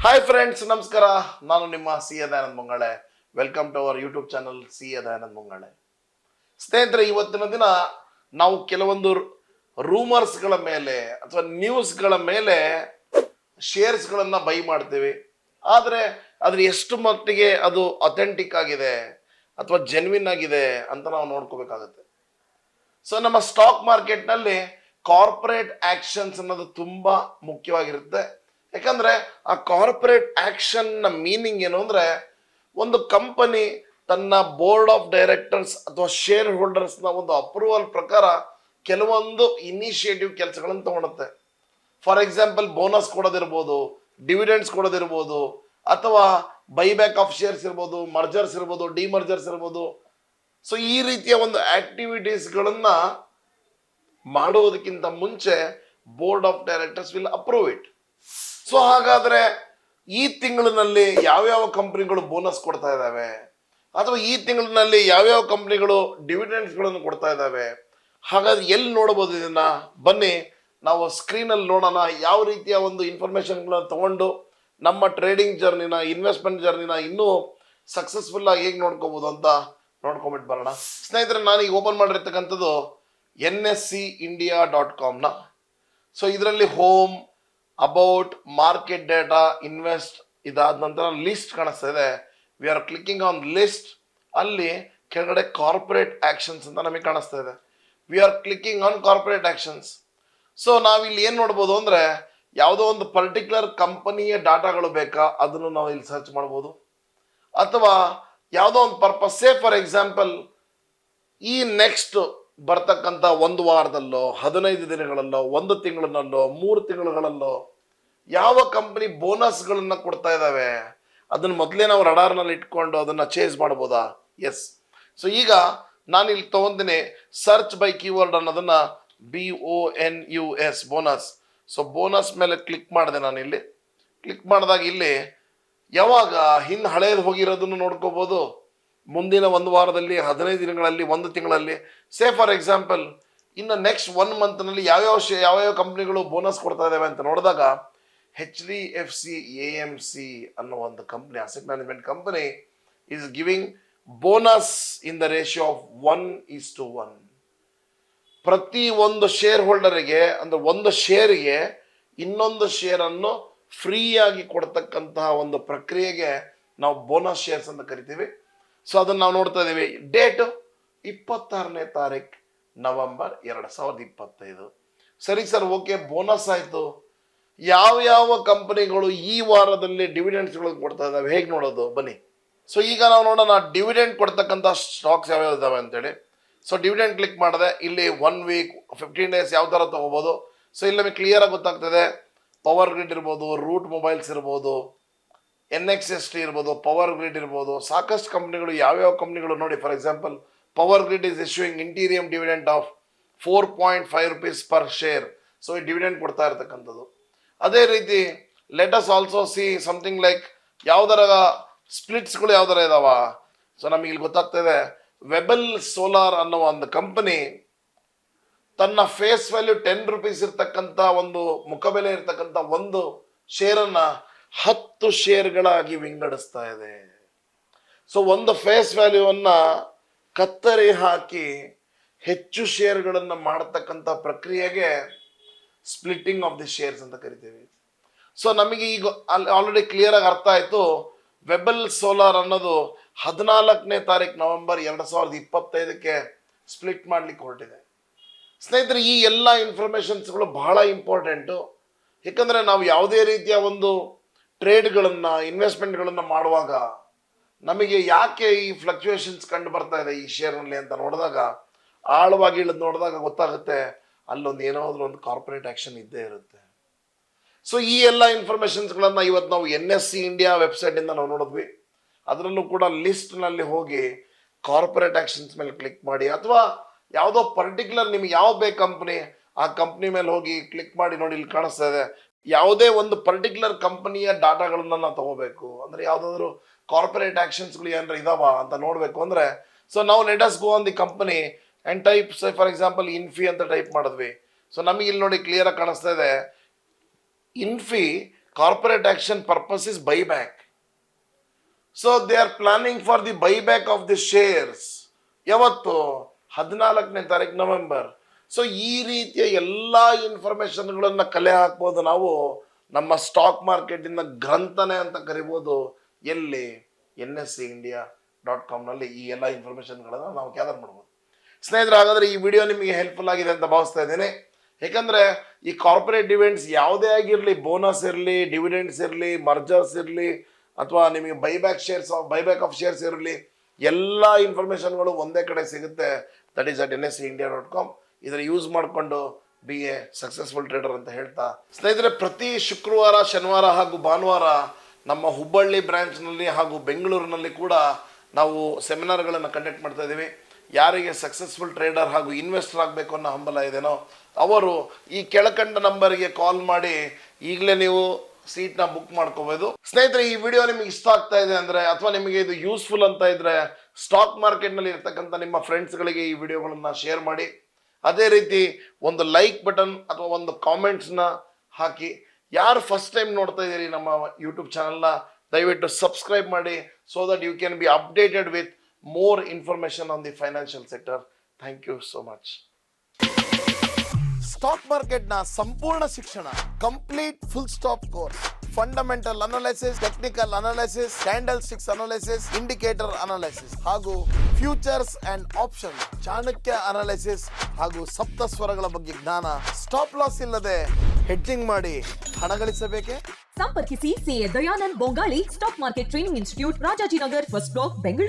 Hi friends, ನಮಸ್ಕಾರ. ನಾನು ನಿಮ್ಮ C A Dayanand Mungale. Welcome to our YouTube channel C A Dayanand Mungale. ಸ್ನೇಹಿತರೆ, ಇವತ್ತಿನ ದಿನ ನಾವು ಕೆಲವೊಂದು ರೂಮರ್ಸ್ಗಳ ಮೇಲೆ ಅಥವಾ ನ್ಯೂಸ್ಗಳ ಮೇಲೆ ಶೇರ್ಸ್ಗಳನ್ನು ಬೈ ಮಾಡ್ತೀವಿ. ಆದರೆ ಅದ್ರ ಎಷ್ಟು ಮಟ್ಟಿಗೆ ಅದು ಅಥೆಂಟಿಕ್ ಆಗಿದೆ ಅಥವಾ ಜೆನ್ವಿನ್ ಆಗಿದೆ ಅಂತ ನಾವು ನೋಡ್ಕೋಬೇಕಾಗತ್ತೆ. ಸೊ ನಮ್ಮ ಸ್ಟಾಕ್ ಮಾರ್ಕೆಟ್ನಲ್ಲಿ ಕಾರ್ಪೊರೇಟ್ ಆಕ್ಷನ್ಸ್ ಅನ್ನೋದು ತುಂಬಾ ಮುಖ್ಯವಾಗಿರುತ್ತೆ. ಯಾಕಂದ್ರೆ ಆ ಕಾರ್ಪೊರೇಟ್ ಆಕ್ಷನ್ ನ ಮೀನಿಂಗ್ ಏನು ಅಂದ್ರೆ, ಒಂದು ಕಂಪನಿ ತನ್ನ ಬೋರ್ಡ್ ಆಫ್ ಡೈರೆಕ್ಟರ್ಸ್ ಅಥವಾ ಶೇರ್ ಹೋಲ್ಡರ್ಸ್ ನ ಒಂದು ಅಪ್ರೂವಲ್ ಪ್ರಕಾರ ಕೆಲವೊಂದು ಇನಿಷಿಯೇಟಿವ್ ಕೆಲಸಗಳನ್ನು ತಗೊಳುತ್ತೆ. ಫಾರ್ ಎಕ್ಸಾಂಪಲ್, ಬೋನಸ್ ಕೊಡೋದಿರ್ಬೋದು, ಡಿವಿಡೆಂಡ್ಸ್ ಕೊಡೋದಿರ್ಬೋದು, ಅಥವಾ ಬೈಬ್ಯಾಕ್ ಆಫ್ ಶೇರ್ಸ್ ಇರ್ಬೋದು, ಮರ್ಜರ್ಸ್ ಇರ್ಬೋದು, ಡಿಮರ್ಜರ್ಸ್ ಇರ್ಬೋದು. ಸೊ ಈ ರೀತಿಯ ಒಂದು ಆಕ್ಟಿವಿಟೀಸ್ಗಳನ್ನ ಮಾಡುವುದಕ್ಕಿಂತ ಮುಂಚೆ board of directors will approve it. So ಹಾಗಾದ್ರೆ ಈ ತಿಂಗಳಿನಲ್ಲಿ ಯಾವ್ಯಾವ ಕಂಪನಿಗಳು ಬೋನಸ್ ಕೊಡ್ತಾ ಇದ್ದಾವೆ, ಅಥವಾ ಈ ತಿಂಗಳಿನಲ್ಲಿ ಯಾವ್ಯಾವ ಕಂಪನಿಗಳು ಡಿವಿಡೆಂಡ್ಸ್ ಗಳನ್ನು ಕೊಡ್ತಾ ಇದ್ದಾವೆ, ಹಾಗಾದ್ರೆ ಎಲ್ಲಿ ನೋಡಬಹುದು ಇದನ್ನ? ಬನ್ನಿ ನಾವು ಸ್ಕ್ರೀನ್ ಅಲ್ಲಿ ನೋಡೋಣ. ಯಾವ ರೀತಿಯ ಒಂದು ಇನ್ಫಾರ್ಮೇಶನ್ಗಳನ್ನ ತಗೊಂಡು ನಮ್ಮ ಟ್ರೇಡಿಂಗ್ ಜರ್ನಿನ, ಇನ್ವೆಸ್ಟ್ಮೆಂಟ್ ಜರ್ನಿನ ಇನ್ನೂ ಸಕ್ಸಸ್ಫುಲ್ ಆಗಿ ಹೇಗೆ ನೋಡ್ಕೋಬಹುದು ಅಂತ ನೋಡ್ಕೊಂಡ್ಬಿಟ್ಟು ಬರೋಣ. ಸ್ನೇಹಿತರೆ, ನಾನು ಈಗ ಓಪನ್ ಮಾಡಿರ್ತಕ್ಕಂಥದ್ದು NSEindia.com ನ. ಸೊ ಇದರಲ್ಲಿ home, about, market data, invest, ಇದಾದ ನಂತರ ಲಿಸ್ಟ್ ಕಾಣಿಸ್ತಾ ಇದೆ. We are clicking on list. ಅಲ್ಲಿ ಕೆಳಗಡೆ ಕಾರ್ಪೊರೇಟ್ ಆಕ್ಷನ್ಸ್ ಅಂತ ನಮಗೆ ಕಾಣಿಸ್ತಾ ಇದೆ. We are clicking on corporate actions. So ನಾವಿಲ್ಲಿ ಏನ್ ನೋಡ್ಬೋದು ಅಂದ್ರೆ, ಯಾವುದೋ ಒಂದು ಪರ್ಟಿಕ್ಯುಲರ್ ಕಂಪನಿಯ ಡಾಟಾಗಳು ಬೇಕಾ, ಅದನ್ನು ನಾವು ಇಲ್ಲಿ ಸರ್ಚ್ ಮಾಡ್ಬೋದು. ಅಥವಾ ಯಾವುದೋ ಒಂದು ಪರ್ಪಸ್, ಸೇ ಫಾರ್ ಎಕ್ಸಾಂಪಲ್, ಈ ನೆಕ್ಸ್ಟ್ ಬರ್ತಕ್ಕಂಥ ಒಂದು ವಾರದಲ್ಲೋ, 15 ದಿನಗಳಲ್ಲೋ, 1 ತಿಂಗಳಿನಲ್ಲೋ, 3 ತಿಂಗಳುಗಳಲ್ಲೋ ಯಾವ ಕಂಪನಿ ಬೋನಸ್ಗಳನ್ನ ಕೊಡ್ತಾ ಇದ್ದಾವೆ, ಅದನ್ನ ಮೊದಲೇ ನಾವು ರಡಾರ್ನಲ್ಲಿ ಇಟ್ಕೊಂಡು ಅದನ್ನ ಚೇಸ್ ಮಾಡ್ಬೋದಾ? ಎಸ್. ಸೊ ಈಗ ನಾನು ಇಲ್ಲಿ ತಗೊಂತೀನಿ ಸರ್ಚ್ ಬೈ ಕೀವರ್ಡ್ ಅನ್ನೋದನ್ನ, BONUS, ಬೋನಸ್. ಸೊ ಬೋನಸ್ ಮೇಲೆ ಕ್ಲಿಕ್ ಮಾಡಿದೆ. ನಾನು ಇಲ್ಲಿ ಕ್ಲಿಕ್ ಮಾಡಿದಾಗ ಇಲ್ಲಿ ಯಾವಾಗ ಹಳೇದು ಹೋಗಿರೋದನ್ನು ನೋಡ್ಕೋಬಹುದು. ಮುಂದಿನ 1 ವಾರದಲ್ಲಿ, 15 ದಿನಗಳಲ್ಲಿ, 1 ತಿಂಗಳಲ್ಲಿ, ಸೇ ಫಾರ್ ಎಕ್ಸಾಂಪಲ್ ಇನ್ನು ನೆಕ್ಸ್ಟ್ 1 ಮಂತ್ನಲ್ಲಿ ಯಾವ್ಯಾವ ಕಂಪ್ನಿಗಳು ಬೋನಸ್ ಕೊಡ್ತಾ ಇದಾವೆ ಅಂತ ನೋಡಿದಾಗ, HDFC AMC ಅನ್ನೋ ಒಂದು company, asset management company, is giving bonus in the ratio of 1:1. ಪ್ರತಿ ಒಂದು ಶೇರ್ ಹೋಲ್ಡರಿಗೆ, ಅಂದ್ರೆ ಒಂದು ಶೇರಿಗೆ ಇನ್ನೊಂದು ಶೇರ್ ಅನ್ನು ಫ್ರೀ ಆಗಿ ಕೊಡ್ತಕ್ಕಂತಹ ಒಂದು ಪ್ರಕ್ರಿಯೆಗೆ ನಾವು ಬೋನಸ್ ಶೇರ್ಸ್ ಅಂತ ಕರಿತೀವಿ. ಸೊ ಅದನ್ನ ನಾವು ನೋಡ್ತಾ ಇದೀವಿ. ಡೇಟ್ 26ನೇ ತಾರೀಕು ನವೆಂಬರ್ 2025. ಸರಿ ಸರ್, ಓಕೆ, ಬೋನಸ್ ಆಯ್ತು. ಯಾವ ಕಂಪನಿಗಳು ಈ ವಾರದಲ್ಲಿ ಡಿವಿಡೆಂಡ್ಸ್ಗಳು ಕೊಡ್ತಾ ಇದಾವೆ, ಹೇಗೆ ನೋಡೋದು? ಬನ್ನಿ. ಸೊ ಈಗ ನಾವು ನೋಡೋಣ ಡಿವಿಡೆಂಡ್ ಕೊಡ್ತಕ್ಕಂಥ ಸ್ಟಾಕ್ಸ್ ಯಾವ್ಯಾವ ಇದಾವೆ ಅಂತೇಳಿ. ಸೊ ಡಿವಿಡೆಂಡ್ ಕ್ಲಿಕ್ ಮಾಡಿದೆ. ಇಲ್ಲಿ 1 ವೀಕ್, 15 ಡೇಸ್ ಯಾವ ತರ ತಗೋಬಹುದು. ಸೊ ಇಲ್ಲಿ ನಮಗೆ ಕ್ಲಿಯರ್ ಆಗಿ ಗೊತ್ತಾಗ್ತದೆ. ಪವರ್ ಗ್ರಿಡ್ ಇರ್ಬೋದು, ರೂಟ್ ಮೊಬೈಲ್ಸ್ ಇರ್ಬೋದು, NXST ಇರ್ಬೋದು, ಪವರ್ ಗ್ರಿಡ್ ಇರ್ಬೋದು, ಸಾಕಷ್ಟು ಕಂಪ್ನಿಗಳು. ಯಾವ್ಯಾವ ಕಂಪ್ನಿಗಳು ನೋಡಿ, for example, power grid is issuing interim dividend of 4.5 rupees per share. So ಈ ಡಿವಿಡೆಂಡ್ ಕೊಡ್ತಾ ಇರ್ತಕ್ಕಂಥದ್ದು. ಅದೇ ರೀತಿ let us also C something like ಯಾವ್ದರ ಸ್ಪ್ಲಿಟ್ಸ್ಗಳು ಯಾವ್ದರ ಇದಾವ. ಸೊ ನಮಗೆ ಇಲ್ಲಿ ಗೊತ್ತಾಗ್ತದೆ, ವೆಬಲ್ ಸೋಲಾರ್ ಅನ್ನೋ ಒಂದು ಕಂಪನಿ ತನ್ನ ಫೇಸ್ ವ್ಯಾಲ್ಯೂ 10 rupees ಇರ್ತಕ್ಕಂಥ ಒಂದು ಮುಖಬೆಲೆ ಇರ್ತಕ್ಕಂಥ ಒಂದು ಶೇರನ್ನ 10 ಶೇರ್ಗಳಾಗಿ ವಿಂಗಡಿಸ್ತಾ ಇದೆ. ಸೊ ಒಂದು ಫೇಸ್ ವ್ಯಾಲ್ಯೂವನ್ನ ಕತ್ತರಿ ಹಾಕಿ ಹೆಚ್ಚು ಶೇರ್ಗಳನ್ನ ಮಾಡತಕ್ಕಂಥ ಪ್ರಕ್ರಿಯೆಗೆ ಸ್ಪ್ಲಿಟ್ಟಿಂಗ್ ಆಫ್ ದಿ ಶೇರ್ಸ್ ಅಂತ ಕರಿತೀವಿ. ಸೊ ನಮಗೆ ಈಗ ಆಲ್ರೆಡಿ ಕ್ಲಿಯರ್ ಆಗಿ ಅರ್ಥ ಆಯ್ತು. ವೆಬಲ್ ಸೋಲಾರ್ ಅನ್ನೋದು 14ನೇ ತಾರೀಕು ನವೆಂಬರ್ 2025ಕ್ಕೆ ಸ್ಪ್ಲಿಟ್ ಮಾಡ್ಲಿಕ್ಕೆ ಹೊರಟಿದೆ. ಸ್ನೇಹಿತರೆ, ಈ ಎಲ್ಲ ಇನ್ಫಾರ್ಮೇಶನ್ಸ್ಗಳು ಬಹಳ ಇಂಪಾರ್ಟೆಂಟು. ಯಾಕಂದ್ರೆ ನಾವು ಯಾವುದೇ ರೀತಿಯ ಒಂದು ಟ್ರೇಡ್ಗಳನ್ನ, ಇನ್ವೆಸ್ಟ್ಮೆಂಟ್ಗಳನ್ನ ಮಾಡುವಾಗ ನಮಗೆ ಯಾಕೆ ಈ ಫ್ಲಕ್ಚುಯೇಷನ್ಸ್ ಕಂಡು ಬರ್ತಾ ಇದೆ ಈ ಶೇರ್ನಲ್ಲಿ ಅಂತ ನೋಡಿದಾಗ, ಆಳವಾಗಿ ಇಳಿದು ನೋಡಿದಾಗ ಗೊತ್ತಾಗುತ್ತೆ, ಅಲ್ಲೊಂದು ಏನಾದ್ರೂ ಒಂದು ಕಾರ್ಪೊರೇಟ್ ಆಕ್ಷನ್ ಇದ್ದೇ ಇರುತ್ತೆ. ಸೊ ಈ ಎಲ್ಲ ಇನ್ಫಾರ್ಮೇಶನ್ಸ್ಗಳನ್ನ ಇವತ್ತು ನಾವು NSE ಇಂಡಿಯಾ ವೆಬ್ಸೈಟ್ ಇಂದ ನಾವು ನೋಡಿದ್ವಿ. ಅದರಲ್ಲೂ ಕೂಡ ಲಿಸ್ಟ್ ನಲ್ಲಿ ಹೋಗಿ ಕಾರ್ಪೊರೇಟ್ ಆಕ್ಷನ್ಸ್ ಮೇಲೆ ಕ್ಲಿಕ್ ಮಾಡಿ, ಅಥವಾ ಯಾವುದೋ ಪರ್ಟಿಕ್ಯುಲರ್ ನಿಮ್ಗೆ ಯಾವ ಬೇಕು ಕಂಪನಿ, ಆ ಕಂಪನಿ ಮೇಲೆ ಹೋಗಿ ಕ್ಲಿಕ್ ಮಾಡಿ. ನೋಡಿ, ಇಲ್ಲಿ ಕಾಣಿಸ್ತಾ ಇದೆ. ಯಾವುದೇ ಒಂದು ಪರ್ಟಿಕ್ಯುಲರ್ ಕಂಪನಿಯ ಡಾಟಾಗಳನ್ನ ನಾವು ತಗೋಬೇಕು ಅಂದ್ರೆ, ಯಾವ್ದಾದ್ರು ಕಾರ್ಪೊರೇಟ್ ಆಕ್ಷನ್ಸ್ಗಳು ಏನಾರ ಇದಾವ ಅಂತ ನೋಡ್ಬೇಕು ಅಂದ್ರೆ, ಸೊ ನಾವು let us go on the company and type, for example Infy ಅಂತ ಟೈಪ್ ಮಾಡಿದ್ವಿ. ಸೊ ನಮಗೆ ಇಲ್ಲಿ ನೋಡಿ ಕ್ಲಿಯರ್ ಆಗಿ ಕಾಣಿಸ್ತಾ ಇದೆ, ಇನ್ಫಿ Corporate action purpose is buyback. So they are planning for the buyback of the shares. ಯಾವತ್ತು 14ನೇ ತಾರೀಕು ನವೆಂಬರ್. ಸೊ ಈ ರೀತಿಯ ಎಲ್ಲ ಇನ್ಫಾರ್ಮೇಶನ್ಗಳನ್ನ ಕಲೆ ಹಾಕ್ಬೋದು ನಾವು ನಮ್ಮ ಸ್ಟಾಕ್ ಮಾರ್ಕೆಟ್ ಇಂದ ಗ್ರಂಥನೆ ಅಂತ ಕರಿಬೋದು. ಎಲ್ಲಿ NSEindia.com ನಲ್ಲಿ ಈ ಎಲ್ಲ ಇನ್ಫಾರ್ಮೇಶನ್ಗಳನ್ನ ನಾವು ಗ್ಯಾದರ್ ಮಾಡ್ಬೋದು. ಸ್ನೇಹಿತರೆ, ಹಾಗಾದ್ರೆ ಈ ವಿಡಿಯೋ ನಿಮಗೆ ಹೆಲ್ಪ್ಫುಲ್ ಆಗಿದೆ ಅಂತ ಭಾವಿಸ್ತಾ ಇದ್ದೇನೆ. ಯಾಕಂದ್ರೆ ಈ ಕಾರ್ಪೊರೇಟ್ ಇವೆಂಟ್ಸ್ ಯಾವುದೇ ಆಗಿರಲಿ, ಬೋನಸ್ ಇರಲಿ, ಡಿವಿಡೆಂಡ್ಸ್ ಇರಲಿ, ಮರ್ಜರ್ಸ್ ಇರಲಿ, ಅಥವಾ ನಿಮಗೆ ಬೈಬ್ಯಾಕ್ ಆಫ್ ಶೇರ್ಸ್ ಇರಲಿ, ಎಲ್ಲ ಇನ್ಫಾರ್ಮೇಶನ್ಗಳು ಒಂದೇ ಕಡೆ ಸಿಗುತ್ತೆ. That is at NSEindia.com. ಇದರ ಯೂಸ್ ಮಾಡಿಕೊಂಡು ಬಿ ಎ ಸಕ್ಸಸ್ಫುಲ್ ಟ್ರೇಡರ್ ಅಂತ ಹೇಳ್ತಾ, ಸ್ನೇಹಿತರೆ, ಪ್ರತಿ ಶುಕ್ರವಾರ, ಶನಿವಾರ ಹಾಗೂ ಭಾನುವಾರ ನಮ್ಮ ಹುಬ್ಬಳ್ಳಿ ಬ್ರಾಂಚ್ನಲ್ಲಿ ಹಾಗೂ ಬೆಂಗಳೂರಿನಲ್ಲಿ ಕೂಡ ನಾವು ಸೆಮಿನಾರ್ಗಳನ್ನು ಕಂಡಕ್ಟ್ ಮಾಡ್ತಾ ಇದ್ದೀವಿ. ಯಾರಿಗೆ ಸಕ್ಸಸ್ಫುಲ್ ಟ್ರೇಡರ್ ಹಾಗೂ ಇನ್ವೆಸ್ಟರ್ ಆಗಬೇಕು ಅನ್ನೋ ಹಂಬಲ ಇದೆನೋ ಅವರು ಈ ಕೆಳಕಂಡ ನಂಬರ್ಗೆ ಕಾಲ್ ಮಾಡಿ ಈಗಲೇ ನೀವು ಸೀಟ್ನ ಬುಕ್ ಮಾಡ್ಕೋಬಹುದು. ಸ್ನೇಹಿತರೆ, ಈ ವಿಡಿಯೋ ನಿಮಗೆ ಇಷ್ಟ ಆಗ್ತಾ ಇದೆ ಅಂದರೆ, ಅಥವಾ ನಿಮಗೆ ಇದು ಯೂಸ್ಫುಲ್ ಅಂತ ಇದ್ರೆ, ಸ್ಟಾಕ್ ಮಾರ್ಕೆಟ್ನಲ್ಲಿ ಇರ್ತಕ್ಕಂಥ ನಿಮ್ಮ ಫ್ರೆಂಡ್ಸ್ಗಳಿಗೆ ಈ ವಿಡಿಯೋಗಳನ್ನ ಶೇರ್ ಮಾಡಿ. ಅದೇ ರೀತಿ ಒಂದು ಲೈಕ್ ಬಟನ್ ಅಥವಾ ಒಂದು ಕಾಮೆಂಟ್ಸ್ನ ಹಾಕಿ. ಯಾರು ಫಸ್ಟ್ ಟೈಮ್ ನೋಡ್ತಾ ಇದ್ದೀರಿ ನಮ್ಮ ಯೂಟ್ಯೂಬ್ ಚಾನಲ್ನ, ದಯವಿಟ್ಟು ಸಬ್ಸ್ಕ್ರೈಬ್ ಮಾಡಿ. So that you can be updated with more information on the financial sector. Thank you so much. Stock ಮಾರ್ಕೆಟ್ನ ಸಂಪೂರ್ಣ ಶಿಕ್ಷಣ, complete full stop course, fundamental analysis, technical analysis, candlesticks analysis, indicator analysis ಹಾಗೂ futures and option, Chanakya analysis ಹಾಗೂ ಸಪ್ತ ಸ್ವರಗಳ ಬಗ್ಗೆ ಜ್ಞಾನ. Stop loss ಇಲ್ಲದೆ hedging ಮಾಡಿ ಹಣ ಗಳಿಸಬೇಕೆ? ಸಂಪರ್ಕಿಸಿ CA Dayanand Bongali, stock market training institute, Rajajinagar, first block, Bengaluru.